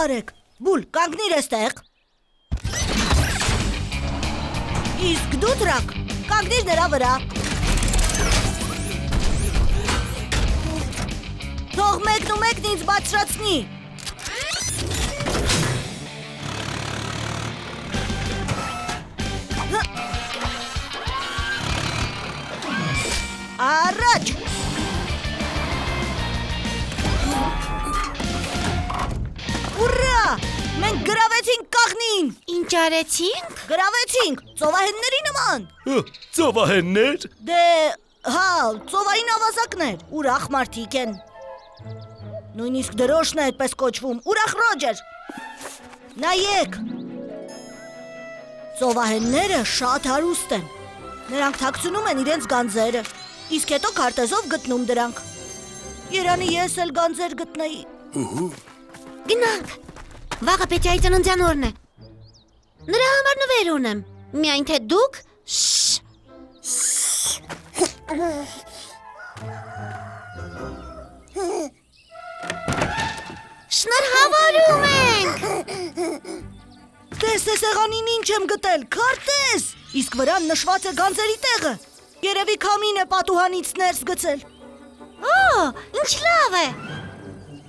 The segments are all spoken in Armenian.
արեք։ Բուլ, կանգնիր էստեղ։ Իսկ դու Դրակ, կանգնիր նրա վրա։ Թող մեկն ու մեկն ինձ բարձրացնի։ Առաջ։ Ուրա, մենք գրավեցինք կաղնին։ Ինչ արեցինք։ Գրավեցինք, ծովահենների նման։ Ծովահեններ։ Դե, հա, ծովային ավազակներ, ուրախ մարդիկ են։ Նույնիսկ դրոշն է այդպես կոչվում, ուրախ Ռոջեր։ Նայեք։ Ծովահենները շատ հարուստ են։ Նրանք թաքցնում են իրենց գանձերը, իսկ հետո քարտեզով գտնում դրանք։ Երանի ես էլ գանձեր գտնեի։ Գնանք։ Վաղը Պետյայի ծննդյան օրն է։ Նրա համար նվեր ունեմ։ Միայն թե դուք Շնորհավորում ենք։ Տես սեղանին ինչ եմ գտել, քարտեզ։ Իսկ վրան նշված է գանձերի տեղը։ Երևի քամին է պատուհանից ներս գցել։ Օ, ինչ լավ է։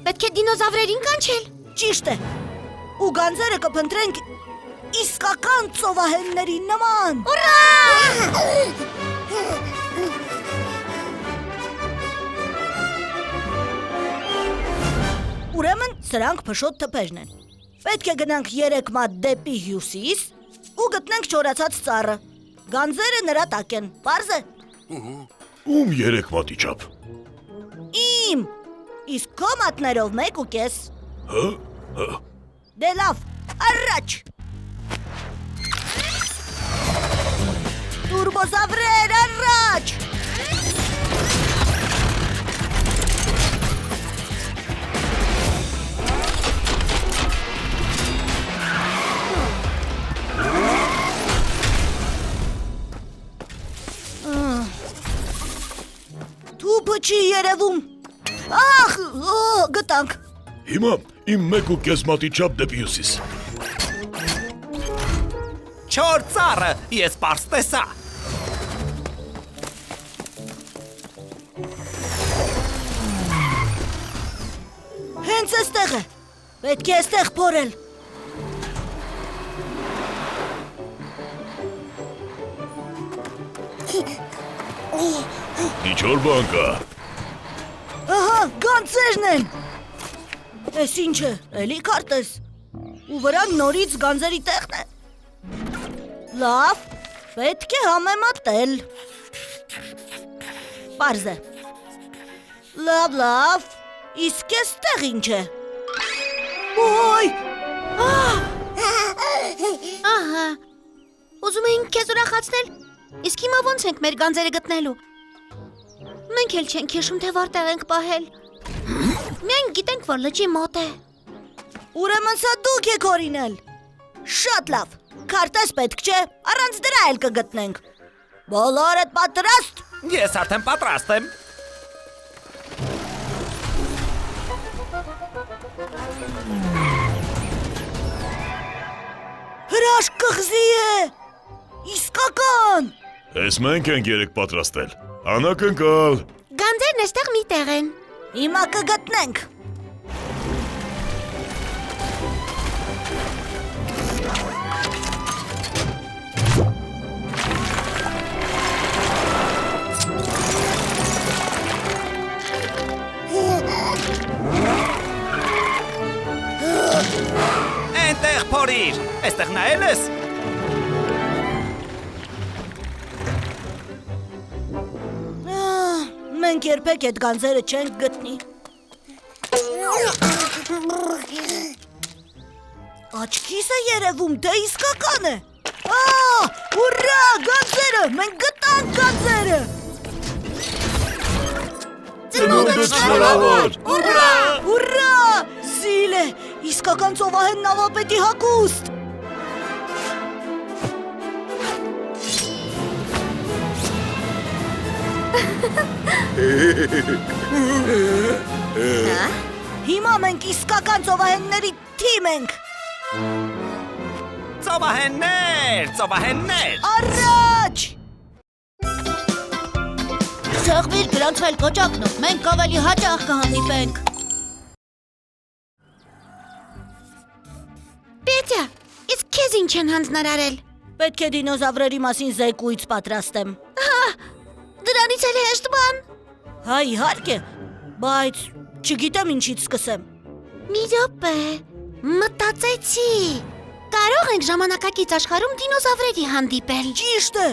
Պետք է դինոզավրերին կանչել։ Ճիշտ է։ Ու գանձերը կփնտրենք իսկական ծովահենների նման։ Ուրեմն սրանք փշոտ թփերն են։ Պետք է գնանք 3 մատ դեպի հյուսիս ու գտնենք չորացած ծառը։ Գանձերը նրա տակ են, պարզ է։ Ում 3 մատի չափ։ Իմ։ Իսկ քո մատներով 1.5։ Հա։ Դե լավ, առաջ։ Տուրբոզավրեր, առաջ։ Թուփը չի երևում։ Ախ, գտանք։ Հիմա իմ 1.5 մատի չափ դեպի հյուսիս։ Չոր ծառը, ես պարզ տեսա։ Հենց էստեղ է։ Պետք է էստեղ փորել։ Ինչ որ բան կա։ Ահա, գանձերն են։ Էս ինչ է, էլի քարտեզ։ Ու վրան նորից գանձերի տեղն է։ Լավ, պետք է համեմատել։ Պարզ է։ Լավ, իսկ էստեղ ինչ է։ Ոյ, Ահա։ Ուզում էինք քեզ ուրախացնել։ Իսկ հիմա ո՞նց ենք մեր գանձերը գտնելու։ Մենք էլ չենք հիշում, թե որտեղ ենք պահել։ Միայն գիտենք, որ լճի մոտ է։ ուրեմն սա դուք եք օրինել։ Շատ լավ, քարտեզ պետք չէ, առանց դրա էլ կգտնենք։ Բոլորդ պատրաստ։ Ես արդեն պատրաստ եմ։ Հրաշք կղզի է։ Իսկական։ Էս մենք ենք 3 պատրաստել։ Անակնկալ։ Գանձերն էստեղ մի տեղ են։ Հիմա կգտնենք։ Այնտեղ փորիր, այստեղ նայել ես։ Մենք երբեք այդ գանձերը չենք գտնի։ Աչքիս է երևում, թե իսկական է։ Ուրա, գանձերը, մենք գտանք գանձերը։ Ծնունդդ շնորհավոր։ Ուրա, զիլ է, իսկական ծովահեն նավապետի հագուստ։ Հա՞։ Հիմա մենք իսկական ծովահենների թիմ ենք։ Ծովահեններ։ Առաջ։ Սեղմիր գրանցվել կոճակնով, մենք ավելի հաճախ կհանդիպենք։ Պետյա, իսկ քեզ ինչ են հանձնարարել։ Պետք է դինոզավրերի մասին զեկույց պատրաստեմ։ Դրանից էլ հեշտ բան։ Հա, իհարկե, բայց չգիտեմ ինչից սկսեմ։ Մի րոպե, մտածեցի։ Կարող ենք ժամանակակից աշխարհում դինոզավրերի հանդիպել։ Ճիշտ է։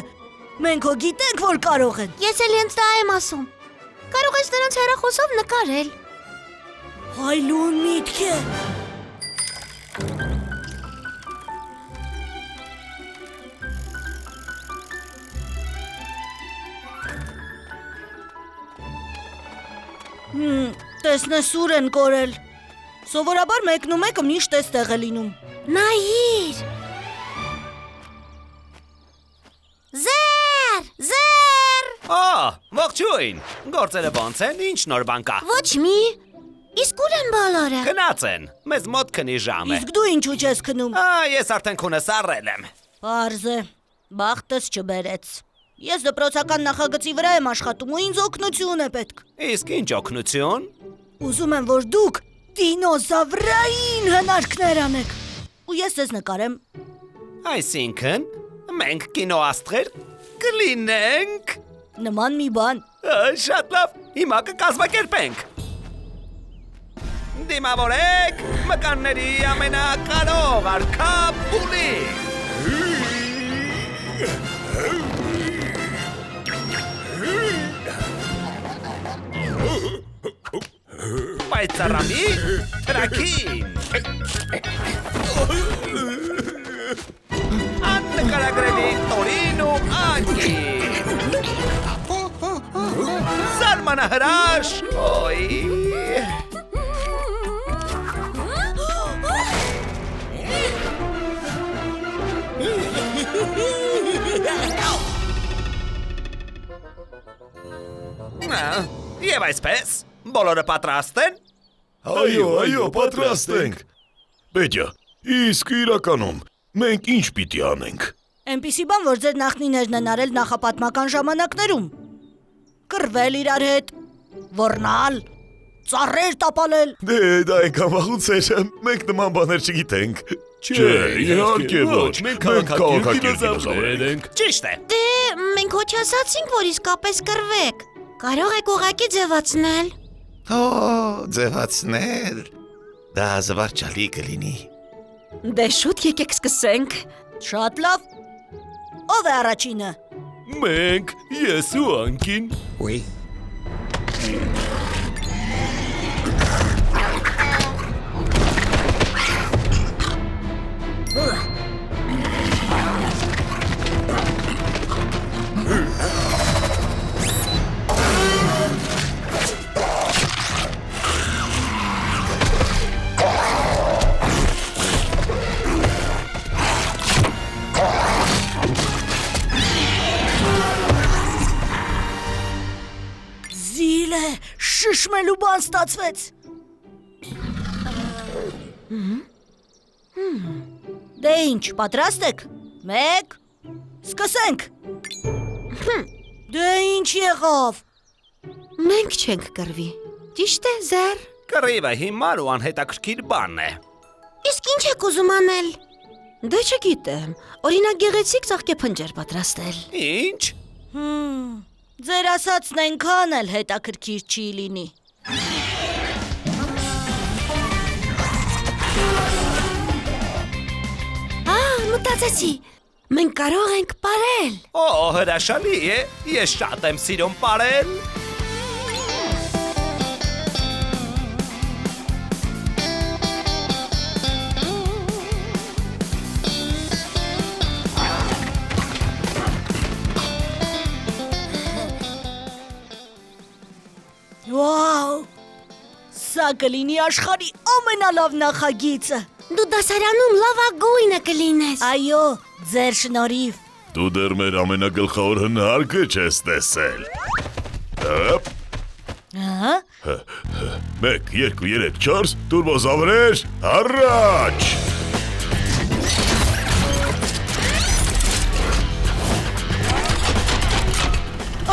Մենք հո գիտենք, որ կարող են։ Ես էլ հենց դա եմ ասում։ Կարող ես նրանց հեռախոսով նկարել։ Հայլուն միտք է։ Տեսնես ուր են կորել։ Սովորաբար մեկն ու մեկը միշտ էստեղ է լինում։ Նայիր։ Զեր։ Ողջույն։ Գործերը ոնց են, ինչ նոր բան կա։ Ոչ մի։ Իսկ ուր են բոլորը։ Գնաց են, մեզ մոտ քնի ժամ է։ Իսկ դու ինչու չես քնում։ Ես արդեն քունս առել եմ։ Պարզ է, բախտս չբերեց։ Ես դպրոցական նախագծի վրա եմ աշխատում ու ինձ օգնություն է պետք։ Իսկ ինչ օգնություն։ Ուզում եմ, որ դուք դինոզավրային հնարքներ անեք։ Ու ես ձեզ նկարեմ։ Այսինքն, մենք կինոաստղեր կլինենք։ Նման մի բան։ Շատ լավ, հիմա կկազմակերպենք։ Դիմավորեք մկանների ամենակարող արքա Բուլի։ Պայծառամի տրաքին։ Աննկարագրելի տորին ու անկին։ Զարմանահրաշ, ոյ։ Եվ այսպես, բոլորը պատրաստ են։ Այո, պատրաստ ենք։ Պետյա, իսկ իրականում մենք ինչ պիտի անենք։ Էնպիսի բան, որ ձեր նախնիներն են արել նախապատմական ժամանակներում։ Կռվել իրար հետ, ոռնալ, ծառեր տապալել։ Դե, դա այնքան վաղուց էր, մենք նման բաներ չգիտենք։ Չէ, իհարկե ոչ, մենք քաղաքակիր դինոզավրեր ենք։ Ճիշտ է։ Դե, մենք ոչ ասացինք, որ իսկապես կռվեք։ Կարող եք ուղղակի ձևացնել։ Ձևացնել։ Դա զվարճալի կլինի։ Դե շուտ եկեք սկսենք։ Շատ լավ։ Ով է առաջինը։ Մենք, ես ու անկին։ Ուի։ Շշմելու բան ստացվեց։ Դե ինչ, պատրաստ եք։ 1 Սկսենք։ Դե ինչ եղավ։ Մենք չենք կռվի։ Ճիշտ է, Զեր։ Կռիվը հիմար ու անհետաքրքիր բան է։ Իսկ ինչ եք ուզում անել։ Դե չգիտեմ։ Օրինակ գեղեցիկ ծաղկեփնջեր պատրաստել։ Ինչ։ Ձեր ասածն այնքան էլ հետաքրքիր չի լինի։ Մտածեցի, մենք կարող ենք պարել։ Հրաշալի է, ես շատ եմ սիրում պարել։ Վաու, սա կլինի աշխարհի ամենալավ նախագիծը։ Դու դասարանում լավագույնը կլինես։ Այո, ձեր շնորհիվ։ Դու դեռ մեր ամենագլխավոր հնարկը չես տեսել։ Հապ, 1, 2, 3, 4, տուրբոզավրեր, առաջ։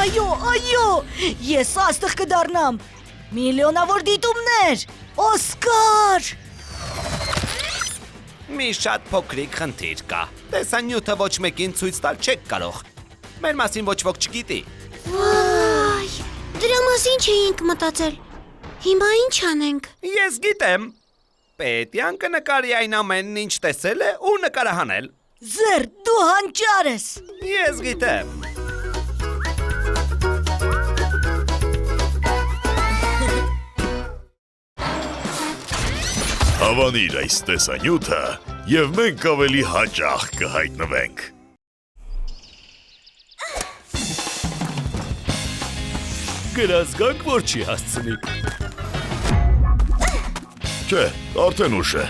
Այո, ես աստղ կդառնամ։ Միլիոնավոր դիտումներ, Օսկար։ Մի շատ փոքրիկ խնդիր կա։ Տեսանյութը ոչ մեկին ցույց տալ չեք կարող։ Մեր մասին ոչ ոք չգիտի։ Վայ, դրա մասին չէինք մտածել։ Հիմա ինչ անենք։ Ես գիտեմ։ Պետյան կնկարի այն ամենն, ինչ տեսել է ու նկարահանել։ Ձեր, դու հանճար ես։ Ես գիտեմ։ Հավանիր այս տեսանյութը և մենք ավելի հաճախ կհայտնվենք։ Գրազգանք, որ չի հասցնի։ Չէ, արդեն ուշ է։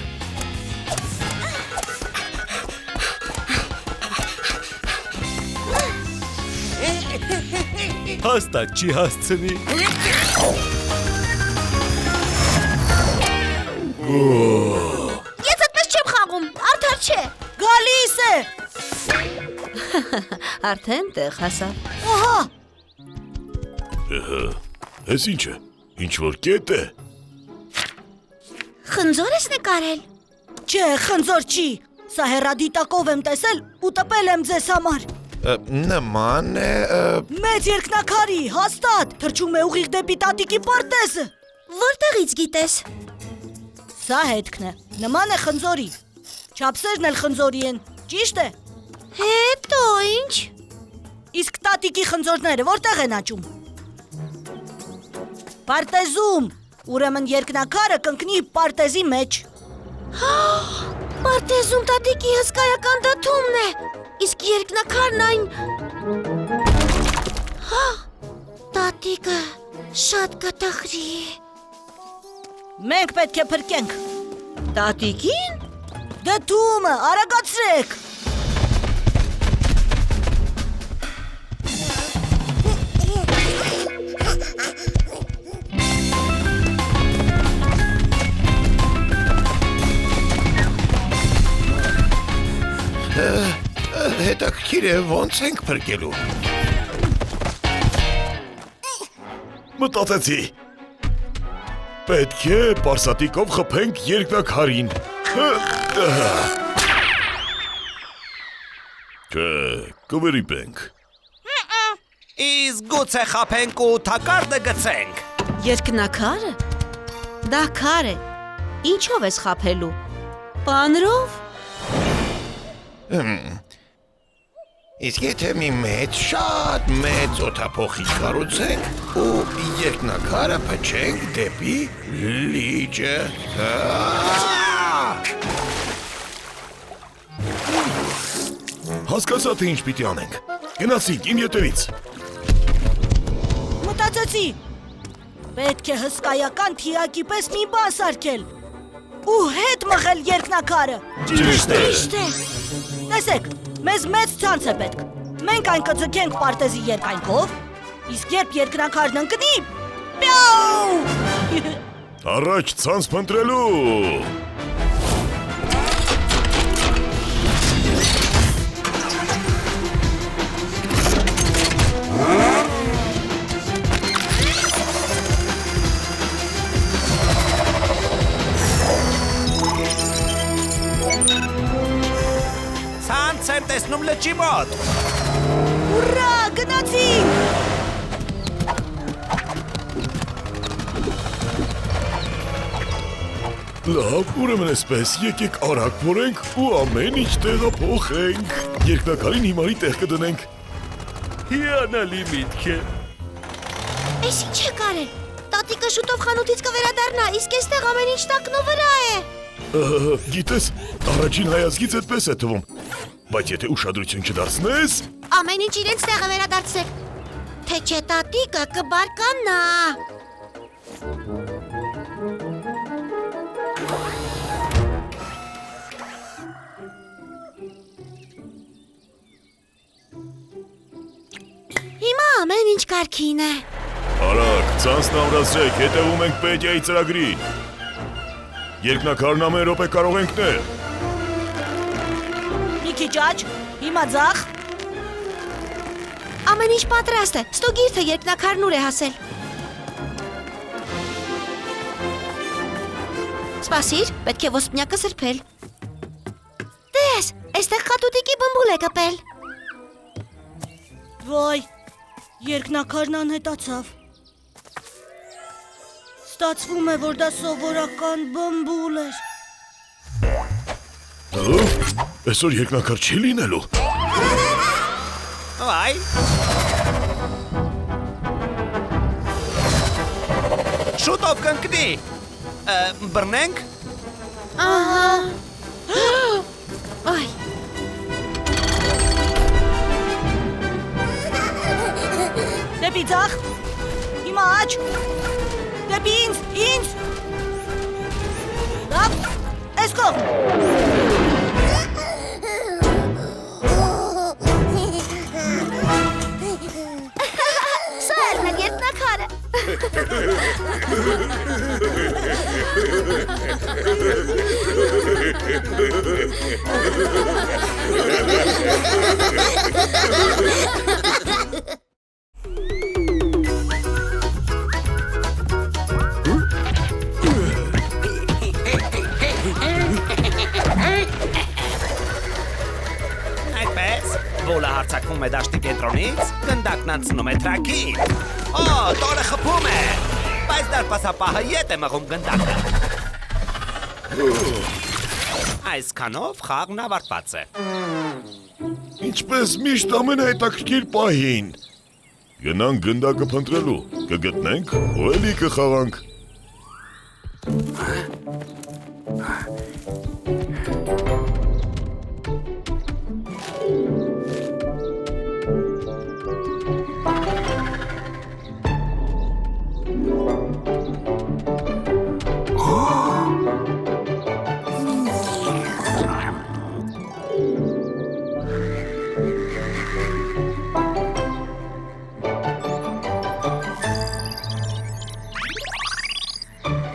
Հաստատ չի հասցնի։ Ես այդպես չեմ խաղում, արդար չէ։ Գալիս է։ Արդեն տեղ հասավ։ Ահա, Ես ինչ է, ինչ-որ կետ է։ Խնձոր ես նկարել։ չէ, խնձոր չի։ Սա հեռադիտակով եմ տեսել ու տպել եմ ձեզ համար։ Նման է, Մեծ երկնակարի, հաստատ, թրջում է ուղիղ դեպի տատիկի պարտեզը։ Որտեղից գիտես։ Սա հետքն է, նման է խնձորի։ Չափսերն էլ խնձորի են, ճիշտ է։ Հետո ինչ։ Իսկ տատիկի խնձորները որտեղ են աճում։ Պարտեզում, ուրեմն երկնակարը կընկնի պարտեզի մեջ։ Պարտեզում տատիկի հսկայական դաթումն է։ Իսկ երկնակարն այն։ Տատիկը շատ կտխրի։ Մենք պետք է փրկենք։ Տատիկին։ Դդումը, արագացրեք։ հետաքրքիր է ոնց ենք փրկելու։ Մտածեցի։ Պետք է պարսատիկով խփենք երկնակարին։ Չէ, կվերիպենք։ Իսկ գուցե խափենք ու թակարդը գցենք։ Երկնակարը։ Դա քար է։ Ինչով ես խափելու։ Պանրով։ Իսկ եթե մի մեծ, շատ մեծ օդափոխիչ կառուցենք ու երկնակարը փչենք դեպի լիճը։ Հասկացա, թե ինչ պիտի անենք։ Գնացինք իմ ետևից։ Մտածեցի։ Պետք է հսկայական թիակի պես մի բան սարքել։ Ու հետ մղել երկնակարը։ Ճիշտ է։ Տեսեք, մեզ մեծ ցանց է պետք։ Մենք այն կձգենք պարտեզի երկայնքով, իսկ երբ երկնակարն ընկնի, պյաու! Առաջ ցանց փնտրելու։ Ցանց եմ տեսնում լճի մոտ։ Ուրա, գնացինք։ Լավ, ուրեմն էսպես, եկեք արագ փորենք ու ամեն ինչ տեղափոխենք։ Երկնակարին հիմարի տեղ կդնենք։ Հիանալի միտք է։ Էս ինչ է կարել։ Տատիկը շուտով խանութից կվերադառնա, իսկ այստեղ ամեն ինչ տակնու վրա է։ Գիտես, առաջին հայացքից այդպես է թվում։ Բայց եթե ուշադրություն չդարձնես, Ամեն ինչ իրենց տեղը վերադարձեք։ Թե չէ տատիկը կբարկանա։ Հիմա ամեն ինչ կարգին է։ Արագ, ցանցն ամրացրեք, հետևում ենք Պետիայի ծրագրին։ Երկնակարն ամեն րոպե կարող ենք նել։ Մի քիչ աջ, հիմա ձախ։ Ամեն ինչ պատրաստ է։ Ստոգիրթը երկնակարն ուր է հասել։ Սպասիր, պետք է ոսպնյակը սրբել։ Տես, այստեղ խատուտիկի բմբուլ է կպել։ Վայ, երկնակարն անհետացավ։ Ստացվում է, որ դա սովորական բմբուլ էր։ Այսօր երկնակար չի լինելու։ Վայ։ Շուտով կընկնի։ Բռնենք։ Ահա։ Այ, Դեպի ձախ։ Հիմա աջ։ Դեպի ինձ։ Լավ, այս կողմ։ սա էր մեր երկնակարը։ Այդպես, Վոլը հարցակվում է դաշտի կենտրոնից, գնդակն անցնում է թրաքին։ Օ, տորը խփում է, բայց դարպասապահը ետ է մղում գնդակը։ Այսքանով խաղն ավարտված է։ Ինչպես միշտ ամենահետաքրքիր պահին։ Գնանք գնդակը փնտրելու, կգտնենք, ու էլի կխաղանք։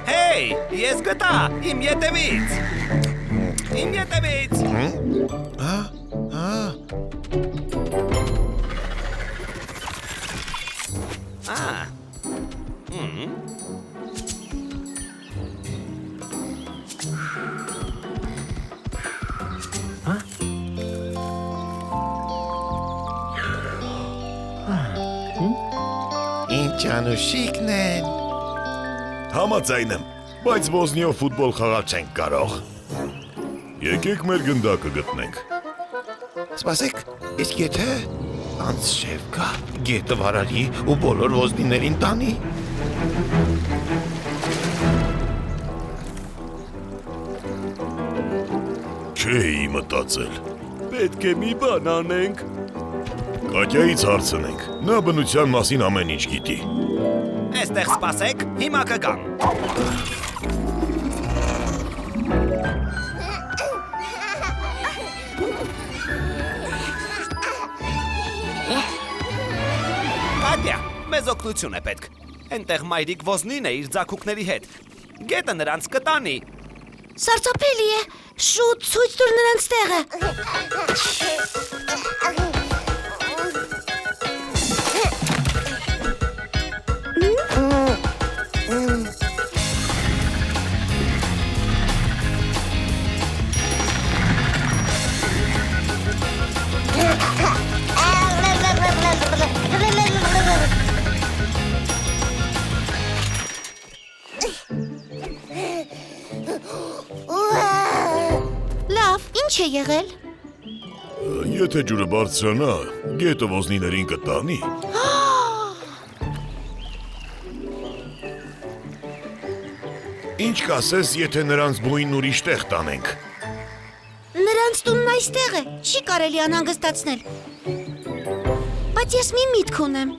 Հեյ, ես գտա, իմ ետևից։ Իմ ետևից։ Ինչ անուշիկն են։ Համաձայն եմ, բայց ոզնիով ֆուտբոլ խաղալ չենք կարող։ Եկեք մեր գնդակը գտնենք։ Սպասեք, իսկ եթե անց շև գա, գետը վարարի ու բոլոր ոզնիներին տանի։ Չէի մտածել։ Պետք է մի բան անենք։ Կատյայից հարցնենք, նա բնության մասին ամեն ինչ գիտի։ Այստեղ սպասեք, հիմա կգամ։ Կատյա, մեզ օգնություն է պետք։ Այնտեղ մայրիկ ոզնին է իր ձակուկների հետ։ Գետը նրանց կտանի։ Սարսափելի է։ Շուտ ցույց տուր նրանց տեղը։ Լավ, ինչ է եղել։ Եթե ջուրը բարձրանա, գետը ոզնիներին կտանի։ Ինչ կասես, եթե նրանց բույնն ուրիշ տեղ տանենք։ Նրանց տունն այստեղ է, չի կարելի անհանգստացնել։ Բայց ես մի միտք ունեմ։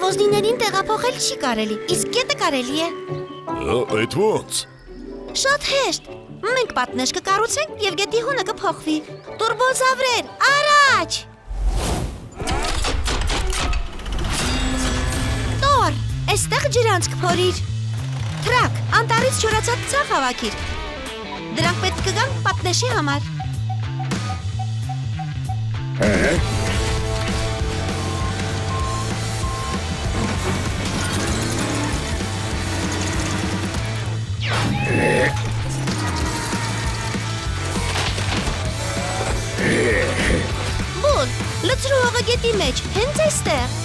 Ոզնիներին տեղափոխել չի կարելի, իսկ գետը կարելի է։ Այդ ո՞նց։ Շատ հեշտ։ Մենք պատնեշ կկառուցենք եւ գետի հունը կփոխվի։ Տուրբոզավրեր, առաջ։ Տոր, Այստեղ ջրանցք փորիր։ Թրակ, անտառից չորացած ցախ հավաքիր։ Դրանք պետք կգան պատնեշի համար։ Բոլ, լցրու հողը գետի մեջ, հենց այստեղ։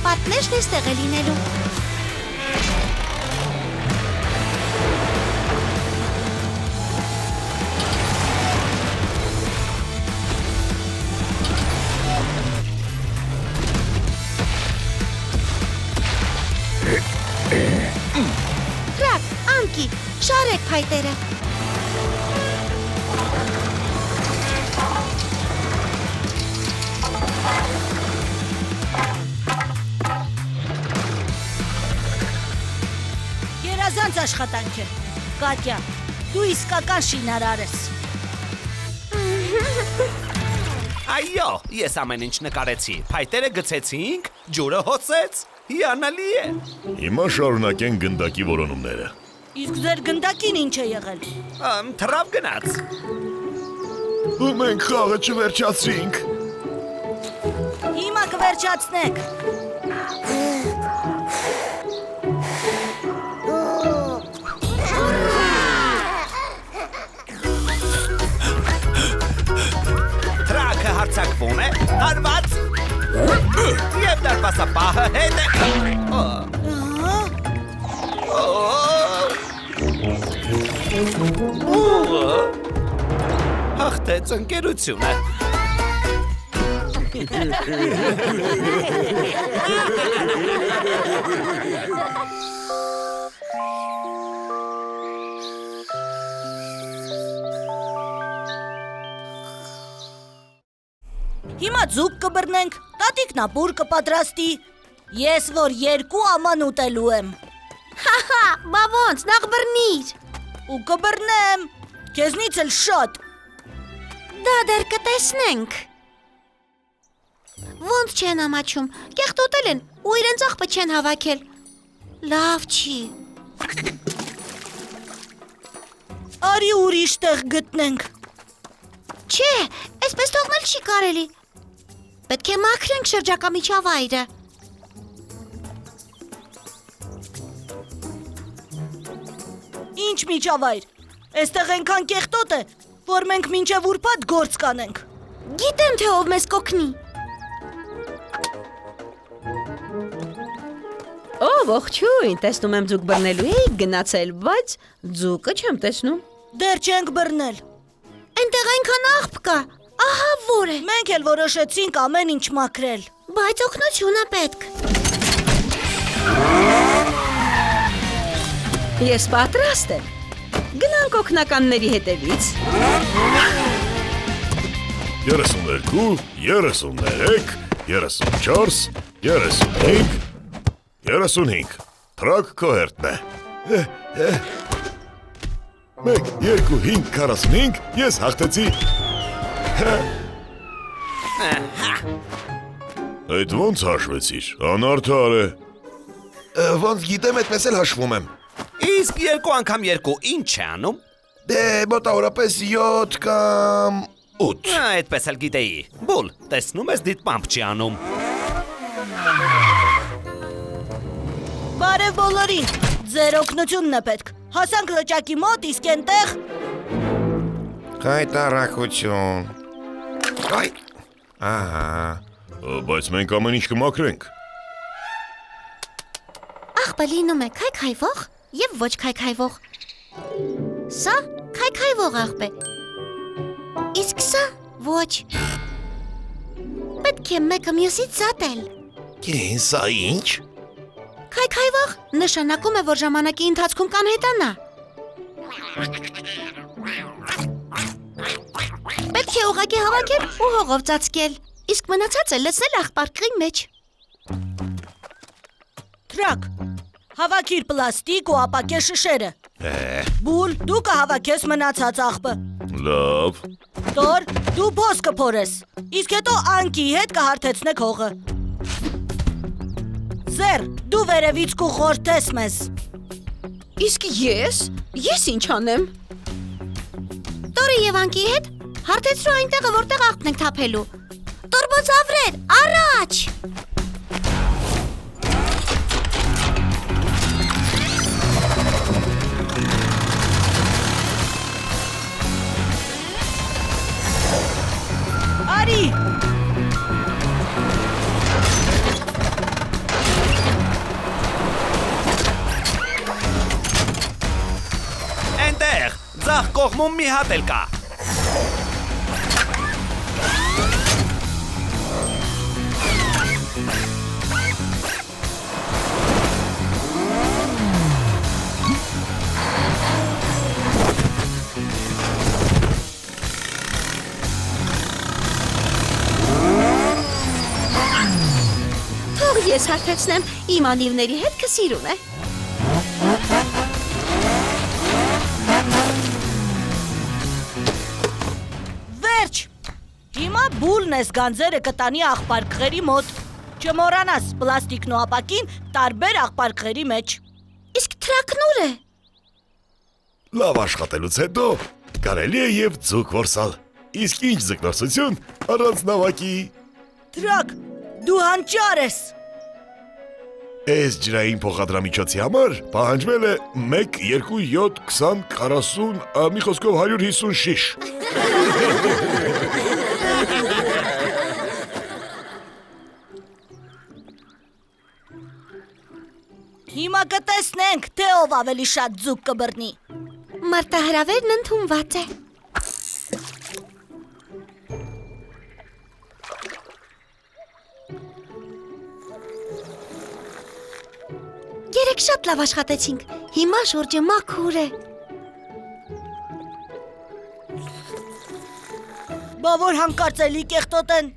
Պատնեշն այստեղ է լինելու։ Թրակ, անկի, շարեք փայտերը։ Գերազանց աշխատանք է։ Կատյա, դու իսկական շինարար ես։ Այո, ես ամեն ինչ նկարեցի։ Փայտերը գցեցինք, ջուրը հոսեց։ Հիանալի է։ Հիմա շարունակենք գնդակի որոնումները։ Իսկ ձեր գնդակին ինչ է եղել։ Թռավ գնաց։ Ու մենք խաղը չվերջացրինք։ Հիմա կվերջացնեք։ Թրակը հարցակվում է, հարված։ Եվ դարպասապահը հետ է։ Հաղթեց ընկերությունը։ Հիմա ձուկ կբռնենք, տատիկն ապուր կպատրաստի։ Ես որ 2 աման ուտելու եմ։ Հահա, բա ոնց, նախ բռնիր։ Ու կբռնեմ, քեզնից էլ շատ։ Դա դեռ կտեսնենք։ Ոնց չեն ամաչում, կեղտոտել են ու իրենց աղբը չեն հավաքել։ Լավ չի։ Արի ուրիշ տեղ գտնենք։ Չէ, այսպես թողնել չի կարելի։ Պետք է մաքրենք շրջակա միջավայրը։ Ինչ միջավայր։ Այստեղ այնքան կեղտոտ է, որ մենք մինչև ուրբաթ գործ կանենք։ Գիտեմ, թե ով մեզ կօգնի։ Օ, ողջույն, տեսնում եմ ձուկ բռնելու էիք գնացել, բայց ձուկը չեմ տեսնում։ Դեռ չենք բռնել։ Այնտեղ այնքան աղբ կա, ահա որ է։ Մենք էլ որոշեցինք ամեն ինչ մաքրել։ Բայց օգնությունը պետք։ Ես պատրաստ եմ։ Գնանք օգնականների հետևից։ 32, 33, 34, 35, 35, թրակ քո հերթն է։ 1, 2, 5, 45, ես հաղթեցի։ Այդ ոնց հաշվեցիր, անարդար է։ Ոնց գիտեմ, այդպես էլ հաշվում եմ։ Իսկ 2 անգամ 2 ինչ է անում։ Դե մոտավորապես 7 կամ 8։ Այդպես էլ գիտեի։ Բուլ, տեսնում ես դիտմամբ չի անում։ Բարև բոլորին, ձեր օգնությունն է պետք։ Հասանք լճակի մոտ, իսկ այնտեղ Խայտարակություն։ Այ։ Ահա։ Բայց մենք ամեն ինչ կմաքրենք։ Աղբը լինում է քայքայվող և ոչ քայքայվող։ Սա քայքայվող աղբ է։ Իսկ սա ոչ։ Պետք է մեկը մյուսից զատել։ Կին սա ինչ։ Քայքայվող նշանակում է, որ ժամանակի ընթացքում կանհետանա։ Պետք է ուղղակի հավաքել ու հողով ծածկել, իսկ մնացածը լցնել աղբարկղի մեջ։ Թրակ, հավաքիր պլաստիկ ու ապակե շշերը։ Բուլ, դու կհավաքես մնացած աղբը։ Լավ։ Տոր, դու փոս կփորես, իսկ հետո անկի հետ կհարթեցնեք հողը։ Սեր, դու վերևից կուխորտես մեզ։ Իսկ ես ինչ անեմ։ Տորը եւ անկի հետ հարթեցրու այնտեղը, որտեղ աղբն ենք թափելու։ Տորբոզավրեր, առաջ։ Արի։ Այնտեղ, ձախ կողմում մի հատ էլ կա։ Թող ես հարթեցնեմ, իմ անիվների հետ կսիրուն է։ Վերջ։ Հիմա բուլն ես գանձերը կտանի աղբարկղերի մոտ։ Չմոռանաս պլաստիկն ու ապակին տարբեր աղբարկղերի մեջ։ Իսկ թրակնուր է։ Լավ աշխատելուց հետո կարելի է եւ ձուկ որսալ։ Իսկ ինչ ձկնորսություն առանց նավակի։ Տրակ, դու հանճար ես։ Այս ջրային փոխադրամիջոցի համար պահանջվել է 1, 2, 7, 20, 40, մի խոսքով 150 շիշ։ Հիմա կտեսնենք, թե ով ավելի շատ ձուկ կբռնի։ Մարտահրավերն ընդունված է։ Երեք շատ լավ աշխատեցինք։ Հիմա շուրջը մաքուր է։ Բա որ հանկարծելի կեղտոտ են։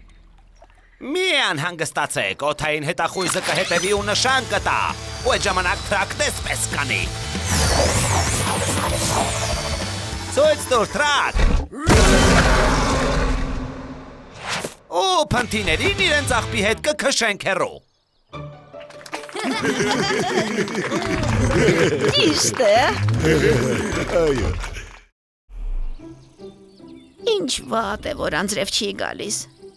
Մի անհանգստացեք, օթային հետախույզը կհետևի ու նշան կտա, ու այդ ժամանակ թրակտես պես կանի։ Ցույց տուր թրակ։ Ու փնթիներին իրենց աղբի հետ կքշենք հեռու։ Ճիշտ է։ Այո։ Ինչ վատ է, որ անձրև չի գալիս։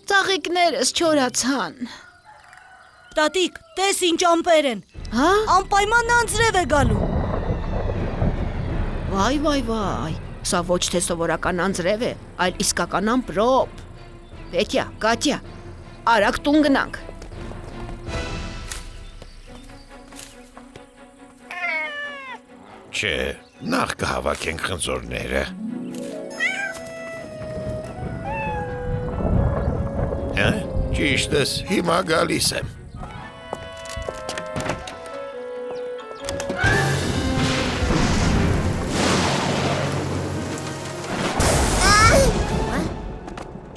Ծաղիկներս չորացան։ Տատիկ, տես ինչ ամպեր են։ Հա? Անպայման անձրև է գալու։ Վայ։ Սա ոչ թե սովորական անձրև է, այլ իսկական ամպրոպ։ Պետյա, Կատյա, արագ տուն գնանք։ Չէ, նախ կհավաքենք խնձորները։ Ճիշտ ես, հիմա գալիս եմ։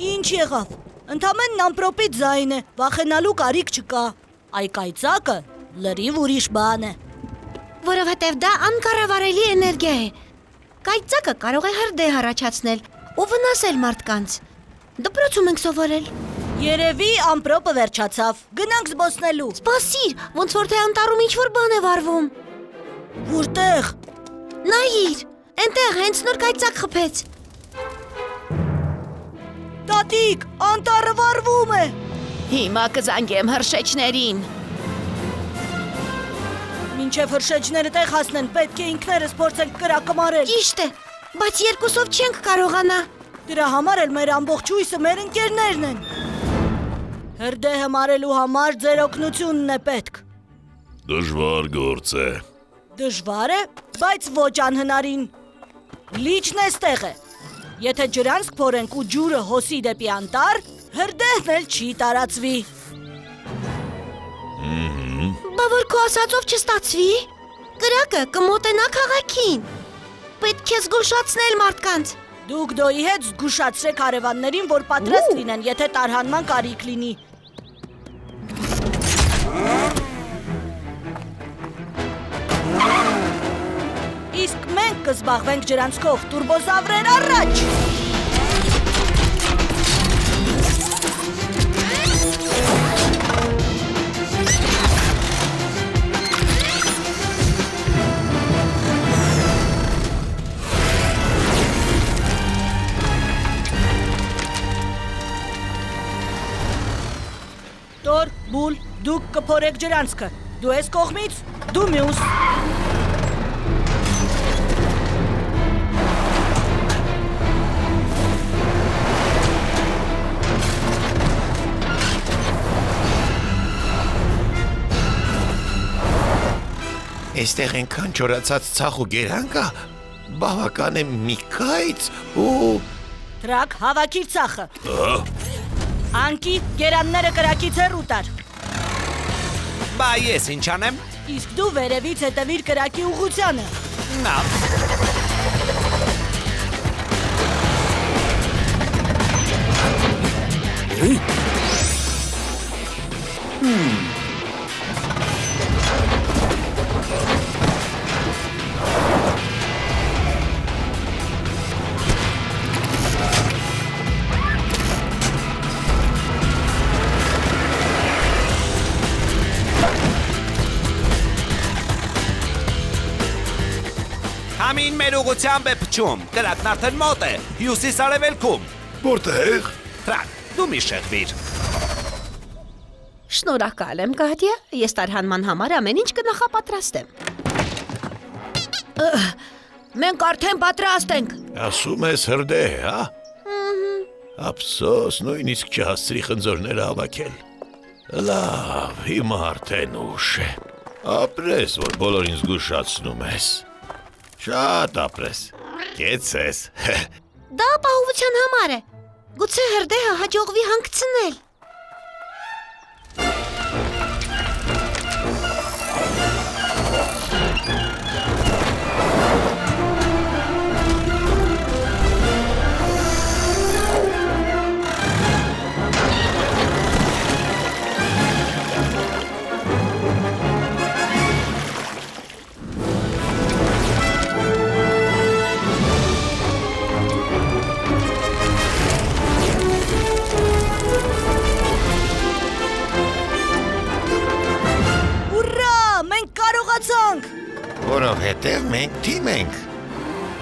Ինչ եղավ։ Ընդամենն ամպրոպի ձայն է, վախենալու կարիք չկա։ Այ կայծակը լրիվ ուրիշ բան է։ Որովհետև դա անկառավարելի էներգիա է։ Կայծակը կարող է հրդեհ առաջացնել ու վնասել մարդկանց։ Դպրոցում ենք սովորել։ Երևի ամպրոպը վերջացավ։ Գնանք զբոսնելու։ Սպասիր, ոնց որ թե անտառում ինչ-որ բան է վառվում։ Որտեղ։ Նայիր, այնտեղ հենց նոր կայծակ խփեց։ Տատիկ, անտառը վառվում է։ Հիմա կզանգեմ հրշեջներին։ Մինչև հրշեջները տեղ հասնեն, պետք է ինքներս փորձենք կրակը մարել։ Ճիշտ է, բայց երկուսով չենք կարողանա։ Դրա համար էլ մեր ամբողջ հույսը մեր ընկերներն են։ Հրդեհը մարելու համար ձեր օգնությունն է պետք։ Դժվար գործ է։ Դժվար է, բայց ոչ անհնարին։ Լիճն էստեղ է։ Եթե ջրանցք փորենք ու ջուրը հոսի դեպի անտառ, հրդեհն էլ չի տարածվի։ Բա որ քո ասածով չստացվի։ Կրակը կմոտենա քաղաքին։ Պետք է զգուշացնել մարդկանց։ Դուք դոյի հետ զգուշացրեք հարևաններին, որ պատրաստ լինեն, եթե տարհանման կարիք լինի։ Իսկ մենք կզբաղվենք ջրանցքով, տուրբոզավրեր առաջ։ Բուլ, դուք կփորեք ջրանցքը։ Դու ես կողմից, դու մյուս։ Այստեղ այնքան չորացած ցախ ու գերան կա, բավական է մի կայծ ու Տրակ հավաքիր ծախը։ Անկի գերանները կրակից հեռու տար։ Բա ես ինչ անեմ։ Իսկ դու վերևից հետևիր կրակի ուղղությանը։ Նա Համին մեր ուղղությամբ է փչում։ Կրակն արդեն մոտ է։ Հյուսիս արևելքում։ Որտեղ։ Տրակ, դու մի շեղվիր։ Շնորհակալ եմ, Կատյա։ Ես տարհանման համար ամեն ինչ կնախապատրաստեմ։ Մենք արդեն պատրաստ ենք։ ասում ես հրդե, հա։ Ափսոս, նույնիսկ չհասցրի խնձորները հավաքել։ Լավ, հիմա արդեն ուշ է։ Ապրես, որ բոլորին զգուշացնում ես։ Շատ ապրես։ Կեցես։ Դա ապահովության համար է։ Գուցե հրդեհը հաջողվի հանգցնել։ Որովհետև մենք թիմ ենք։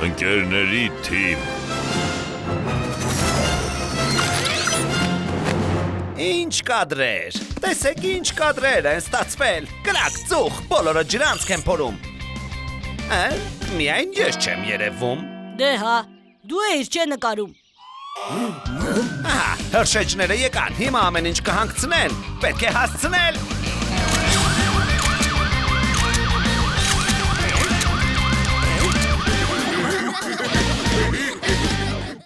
Ընկերների թիմ։ Ինչ կադրեր։ Տեսեք ինչ կադրեր են ստացվել։ Կրակ ծուխ, բոլորը ջրանցք են փորում։ Միայն ես չեմ երևում։ Դե հա, դու ես չէ նկարում։ Ահա, հրշեջները եկան, հիմա ամեն ինչ կհանգցնեն։ Պետք է հասցնել